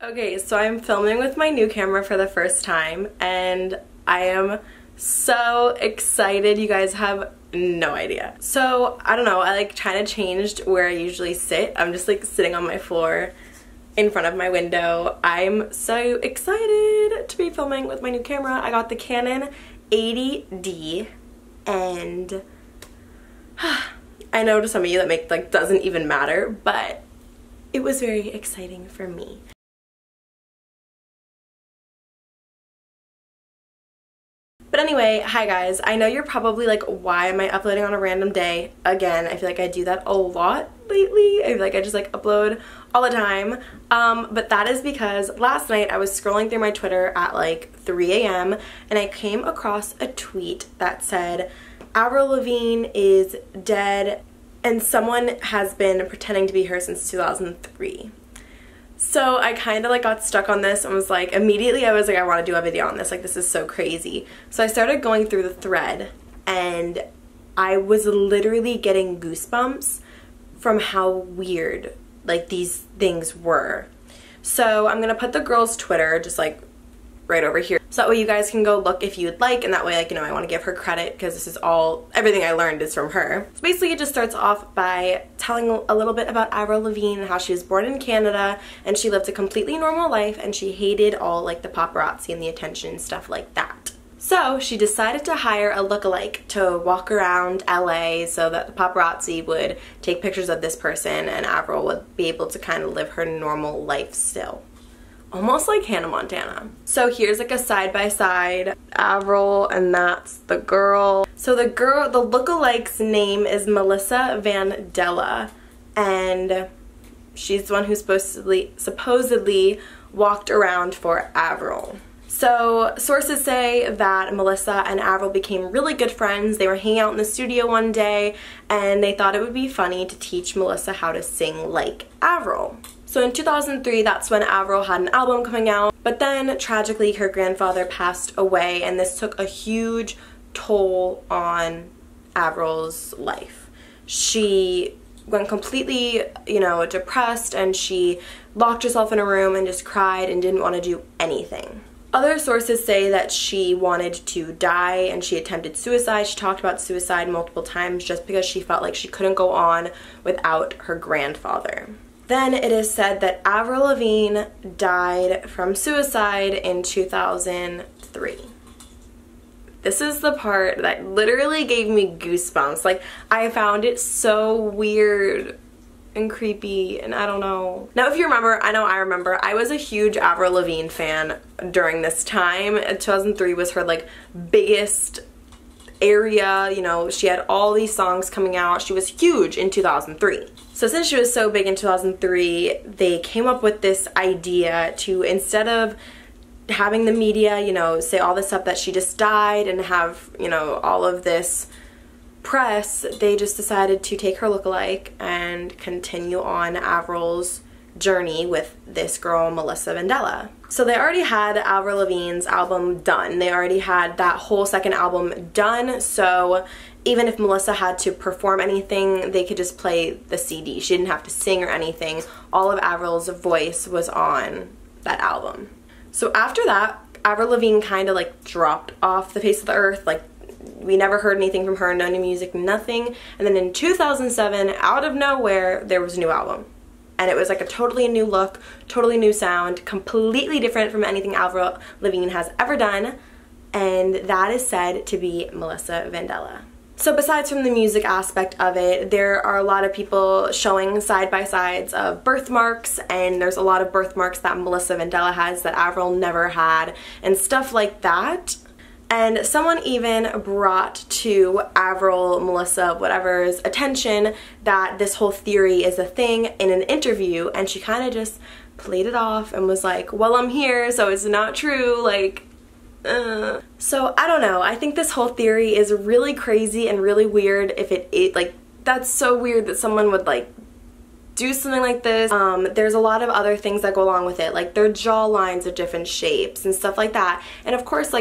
Okay, so I'm filming with my new camera for the first time and I am so excited. You guys have no idea. So, I don't know, I kind of changed where I usually sit. I'm just sitting on my floor in front of my window. I'm so excited to be filming with my new camera. I got the Canon 80D and I know to some of you that doesn't even matter, but it was very exciting for me. But anyway, hi guys. I know you're probably like, why am I uploading on a random day? Again, I feel like I do that a lot lately. I feel like I just upload all the time. But that is because last night I was scrolling through my Twitter at 3 a.m. and I came across a tweet that said, Avril Lavigne is dead and someone has been pretending to be her since 2003. So I kind of got stuck on this and was immediately I was I want to do a video on this, this is so crazy. So I started going through the thread and I was literally getting goosebumps from how weird these things were. So I'm gonna put the girl's Twitter just right over here, so that way you guys can go look if you'd like, and that way I want to give her credit because this is everything I learned is from her. So basically it just starts off by telling a little bit about Avril Lavigne and how she was born in Canada and she lived a completely normal life and she hated all the paparazzi and the attention and stuff like that. So she decided to hire a lookalike to walk around LA so that the paparazzi would take pictures of this person and Avril would be able to kind of live her normal life still. Almost like Hannah Montana. So here's a side-by-side Avril and that's the girl. So the lookalike's name is Melissa Vandella and she's the one who supposedly walked around for Avril. So sources say that Melissa and Avril became really good friends. They were hanging out in the studio one day and they thought it would be funny to teach Melissa how to sing like Avril. So in 2003, that's when Avril had an album coming out, but then tragically her grandfather passed away and this took a huge toll on Avril's life. She went completely, depressed and she locked herself in a room and just cried and didn't want to do anything. Other sources say that she wanted to die and she attempted suicide. She talked about suicide multiple times just because she felt like she couldn't go on without her grandfather. Then it is said that Avril Lavigne died from suicide in 2003. This is the part that literally gave me goosebumps. I found it so weird and creepy and I don't know. Now if you remember, I remember, I was a huge Avril Lavigne fan during this time. 2003 was her biggest area, she had all these songs coming out. She was huge in 2003. So since she was so big in 2003, they came up with this idea to, instead of having the media, say all this stuff that she just died and have, all of this press, they just decided to take her lookalike and continue on Avril's journey with this girl, Melissa Vandella. So they already had Avril Lavigne's album done. They already had that whole second album done, so even if Melissa had to perform anything, they could just play the CD. She didn't have to sing or anything. All of Avril's voice was on that album. So after that, Avril Lavigne kind of dropped off the face of the earth. We never heard anything from her, no new music, nothing. And then in 2007, out of nowhere, there was a new album. And it was a totally new look, totally new sound, completely different from anything Avril Lavigne has ever done. And that is said to be Melissa Vandella. So besides from the music aspect of it, there are a lot of people showing side-by-sides of birthmarks, and there's a lot of birthmarks that Melissa Vandella has that Avril never had, and stuff like that. And someone even brought to Avril, Melissa, whatever's attention that this whole theory is a thing in an interview, and she kind of just played it off and was like, well, I'm here, so it's not true, So I don't know, I think this whole theory is really crazy and really weird. If that's so weird that someone would do something like this. There's a lot of other things that go along with it, their jaw lines are different shapes and stuff like that. And of course,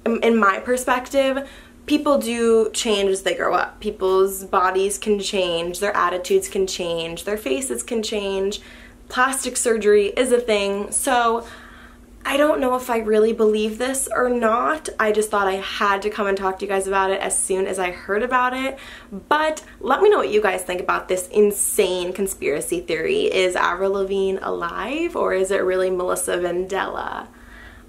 in my perspective, people do change as they grow up. People's bodies can change, their attitudes can change, their faces can change. plastic surgery is a thing. So I don't know if I really believe this or not. I just thought I had to come and talk to you guys about it as soon as I heard about it. But let me know what you guys think about this insane conspiracy theory. Is Avril Lavigne alive, or is it really Melissa Vandella?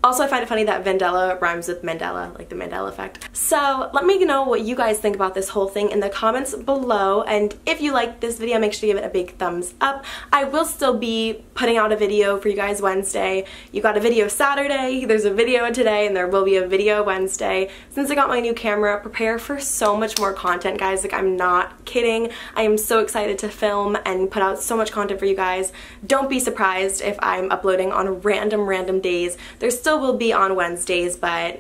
Also, I find it funny that Vandella rhymes with Mandela, like the Mandela effect. So let me know what you guys think about this whole thing in the comments below. And if you like this video, make sure to give it a big thumbs up. I will still be putting out a video for you guys Wednesday. You got a video Saturday, there's a video today, and there will be a video Wednesday. Since I got my new camera, prepare for so much more content, guys. Like, I'm not kidding. I am so excited to film and put out so much content for you guys. Don't be surprised if I'm uploading on random days. There's still will be on Wednesdays, but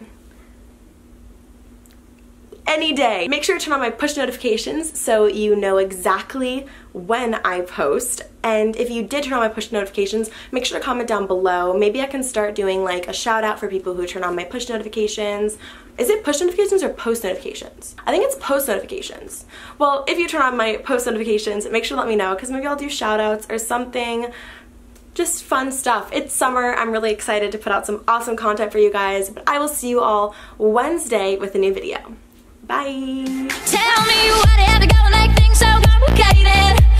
any day. Make sure to turn on my push notifications so you know exactly when I post. And if you did turn on my push notifications, make sure to comment down below. Maybe I can start doing like a shout out for people who turn on my push notifications. Is it push notifications or post notifications? I think it's post notifications. Well, if you turn on my post notifications, make sure to let me know, because maybe I'll do shout outs or something. Just fun stuff. It's summer. I'm really excited to put out some awesome content for you guys, but I will see you all Wednesday with a new video. Bye! Tell me why they have to go and make things so complicated.